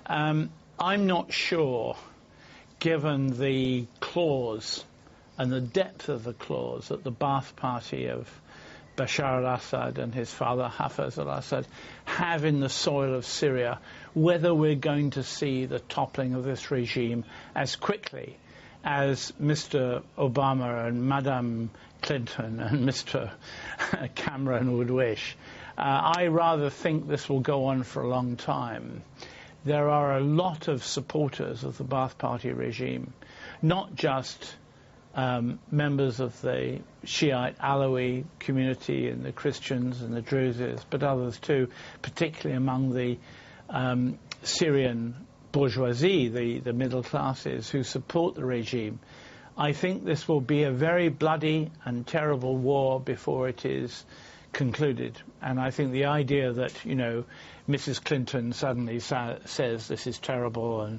I'm not sure, given the clause and the depth of the clause that the Ba'ath Party of Bashar al-Assad and his father Hafez al-Assad have in the soil of Syria, whether we're going to see the toppling of this regime as quickly as Mr. Obama and Madame Clinton and Mr. Cameron would wish. I rather think this will go on for a long time. There are a lot of supporters of the Ba'ath Party regime, not just members of the Shiite Alawi community and the Christians and the Druzes, but others too, particularly among the Syrian bourgeoisie, the middle classes who support the regime. I think this will be a very bloody and terrible war before it is concluded. And I think the idea that, you know, Mrs. Clinton suddenly says this is terrible and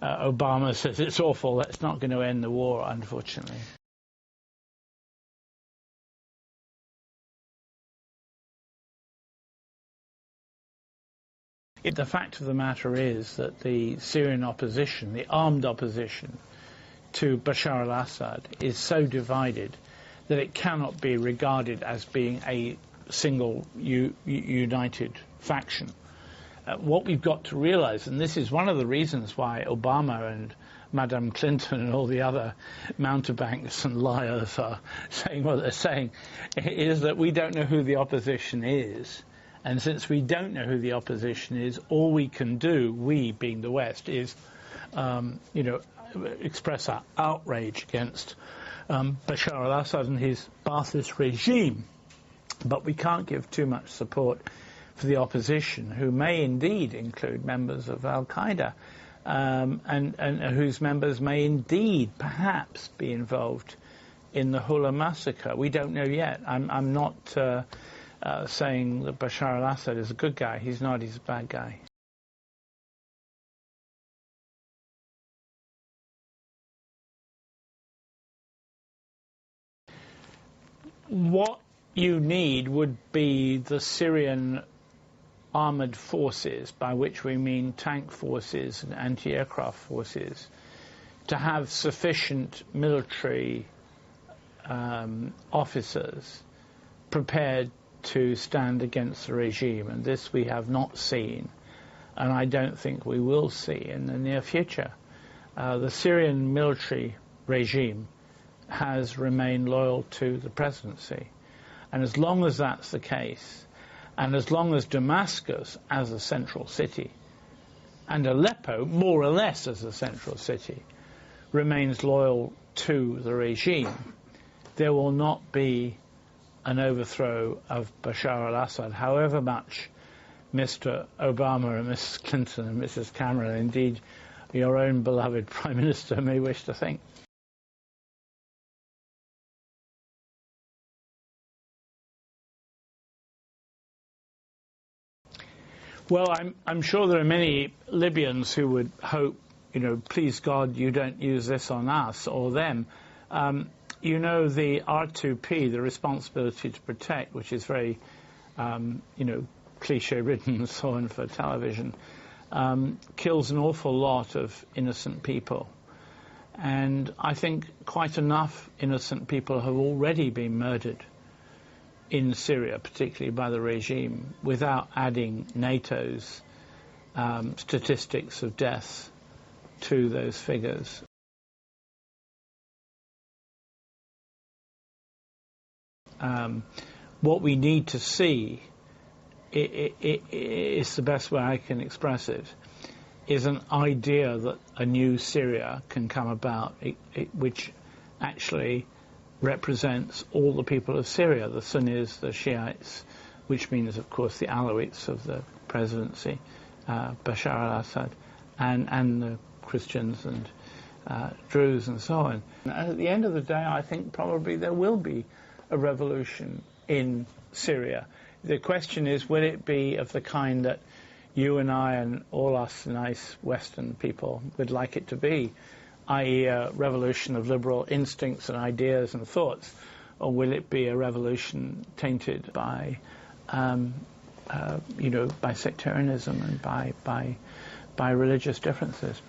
Obama says it's awful, that's not going to end the war, unfortunately. The fact of the matter is that the Syrian opposition, the armed opposition to Bashar al-Assad, is so divided that it cannot be regarded as being a single united faction. What we've got to realize, and this is one of the reasons why Obama and Madame Clinton and all the other mountebanks and liars are saying what they're saying, is that we don't know who the opposition is. And since we don't know who the opposition is, all we can do, we being the West, is express our outrage against Bashar al-Assad and his Ba'athist regime. But we can't give too much support for the opposition, who may indeed include members of al-Qaeda, and whose members may indeed perhaps be involved in the Hula massacre. We don't know yet. I'm not saying that Bashar al-Assad is a good guy. He's not. He's a bad guy. What you need would be the Syrian armoured forces, by which we mean tank forces and anti-aircraft forces, to have sufficient military officers prepared to stand against the regime. And this we have not seen, and I don't think we will see in the near future. The Syrian military regime has remained loyal to the presidency. And as long as that's the case, and as long as Damascus as a central city, and Aleppo more or less as a central city, remains loyal to the regime, there will not be an overthrow of Bashar al-Assad, however much Mr. Obama and Mrs. Clinton and Mrs. Cameron, indeed your own beloved Prime Minister, may wish to think. Well, I'm sure there are many Libyans who would hope, please God, you don't use this on us or them. The R2P, the responsibility to protect, which is very, cliche-ridden and so on for television, kills an awful lot of innocent people. And I think quite enough innocent people have already been murdered in Syria, particularly by the regime, without adding NATO's statistics of deaths to those figures. What we need to see, is the best way I can express it, is an idea that a new Syria can come about, which actually represents all the people of Syria, the Sunnis, the Shiites, which means, of course, the Alawites of the presidency, Bashar al-Assad, and the Christians and Druze and so on. And at the end of the day, I think probably there will be a revolution in Syria. The question is, will it be of the kind that you and I and all us nice Western people would like it to be, i.e. a revolution of liberal instincts and ideas and thoughts, or will it be a revolution tainted by, by sectarianism and by by religious differences.